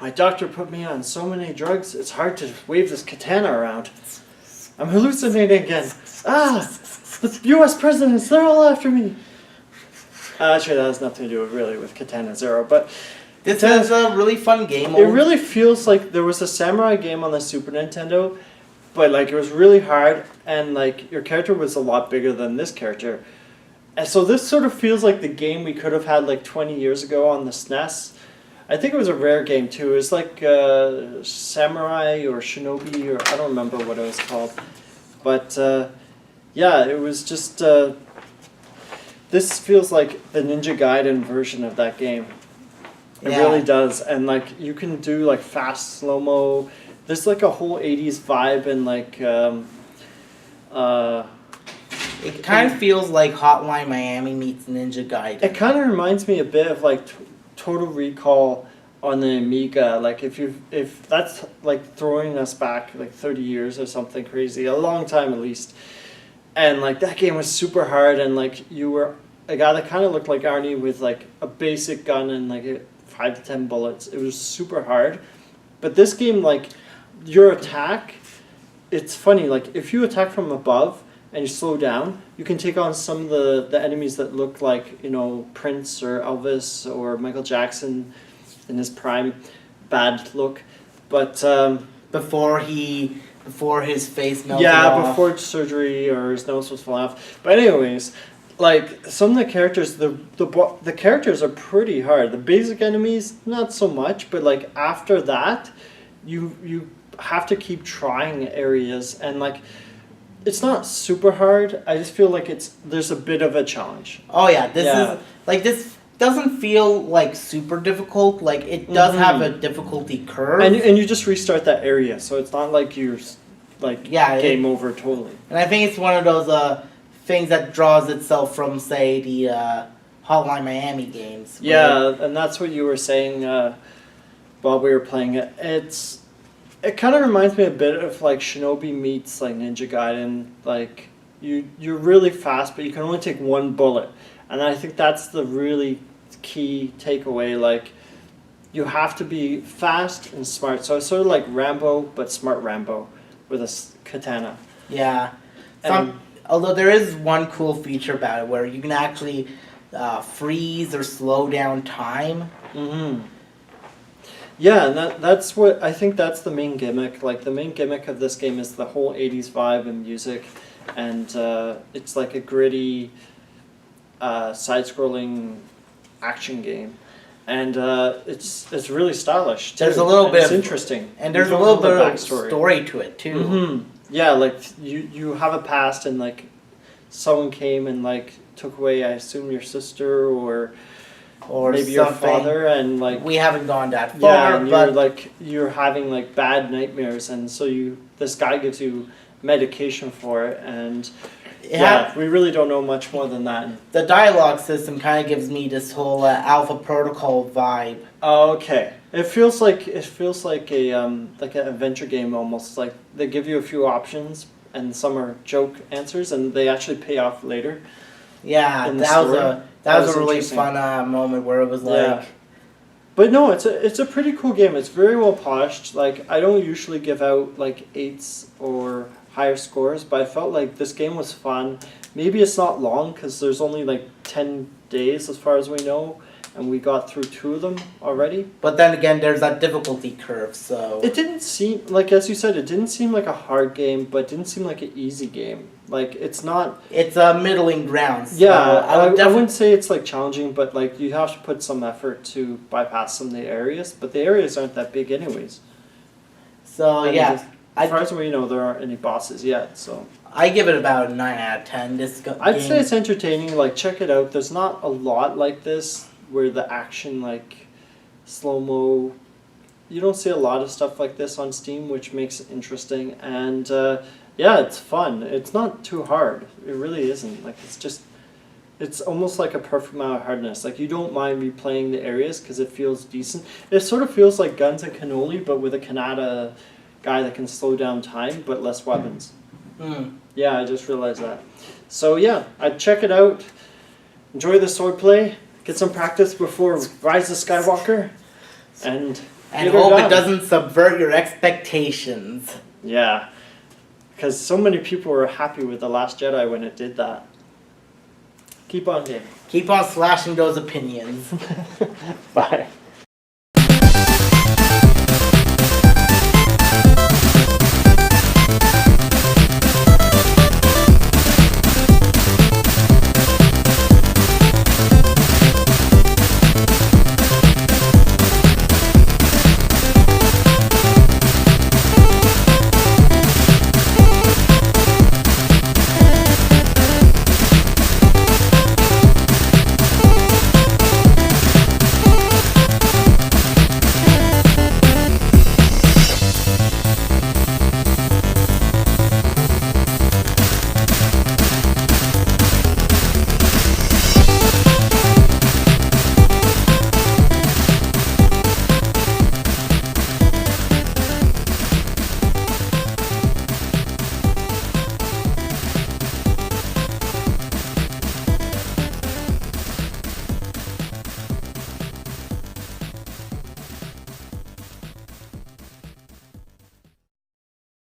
my doctor put me on so many drugs, it's hard to wave this katana around. I'm hallucinating again. The U.S. presidents, they're all after me. Actually, that has nothing to do with Katana Zero, but this is a really fun game. It really feels like there was a samurai game on the Super Nintendo, but like it was really hard, and like your character was a lot bigger than this character. And so this sort of feels like the game we could have had like 20 years ago on the SNES. I think it was a rare game too. It was like Samurai or Shinobi, or I don't remember what it was called. But yeah, it was just... this feels like the Ninja Gaiden version of that game. It really does. And like you can do like fast slow-mo. There's like a whole 80s vibe and like... it kind of feels like Hotline Miami meets Ninja Gaiden. It kind of reminds me a bit of like Total Recall on the Amiga. Like if that's like throwing us back like 30 years or something crazy, a long time at least. And like that game was super hard, and like you were a guy that kind of looked like Arnie with like a basic gun and like 5 to 10 bullets. It was super hard. But this game, like your attack, it's funny. Like if you attack from above and you slow down, you can take on some of the enemies that look like, you know, Prince or Elvis or Michael Jackson in his prime. Bad look. But before his face melted off. Before surgery or his nose was falling off. But anyways, like some of the characters, the characters are pretty hard. The basic enemies, not so much, but like after that, you have to keep trying areas, and like it's not super hard. I just feel like there's a bit of a challenge. Oh yeah, this doesn't feel like super difficult. Like it does have a difficulty curve, and you just restart that area, so it's not like you're like game over totally. And I think it's one of those things that draws itself from, say, the Hotline Miami games. Yeah, and that's what you were saying while we were playing it. It kind of reminds me a bit of like Shinobi meets like Ninja Gaiden. Like you're really fast, but you can only take one bullet, and I think that's the really key takeaway. Like you have to be fast and smart. So it's sort of like Rambo, but smart Rambo with a katana. Yeah. Although there is one cool feature about it where you can actually freeze or slow down time. Mm-hmm. Yeah, and that's what I think that's the main gimmick. Like the main gimmick of this game is the whole 80s vibe and music, and it's like a gritty side-scrolling action game, and it's really stylish too. There's a little bit. It's interesting, and there's a little bit of story to it too. Mm-hmm. Yeah, like you have a past, and like someone came and like took away, I assume, your sister or maybe your father, and like we haven't gone that far. Yeah, and you're having like bad nightmares, and so this guy gives you medication for it, and we really don't know much more than that. The dialogue system kind of gives me this whole Alpha Protocol vibe. Oh, okay. It feels like a an adventure game almost. Like they give you a few options, and some are joke answers, and they actually pay off later. Yeah, that was a really fun moment where it was like. Yeah. But no, it's a pretty cool game. It's very well polished. Like I don't usually give out like 8s or higher scores, but I felt like this game was fun. Maybe it's not long because there's only like 10 days as far as we know, and we got through 2 of them already. But then again, there's that difficulty curve, so... It didn't seem, like as you said, it didn't seem like a hard game, but it didn't seem like an easy game. Like, it's not... It's a middling ground. So yeah, I wouldn't say it's like challenging, but like you have to put some effort to bypass some of the areas, but the areas aren't that big anyways. So, yeah. As far as we know, there aren't any bosses yet, so... I give it about a 9 out of 10. I'd say it's entertaining. Like, check it out. There's not a lot like this where the action, like, slow-mo... You don't see a lot of stuff like this on Steam, which makes it interesting. And, yeah, it's fun. It's not too hard. It really isn't. Like, it's almost like a perfect amount of hardness. Like, you don't mind replaying the areas because it feels decent. It sort of feels like Guns and Cannoli, but with a Kanata guy that can slow down time, but less weapons. Yeah, I just realized that. So yeah, I'd check it out. Enjoy the swordplay. Get some practice before Rise of Skywalker. And And Get her hope done. it doesn't subvert your expectations. Yeah, because so many people were happy with The Last Jedi when it did that. Keep on, game. Keep on slashing those opinions. Bye.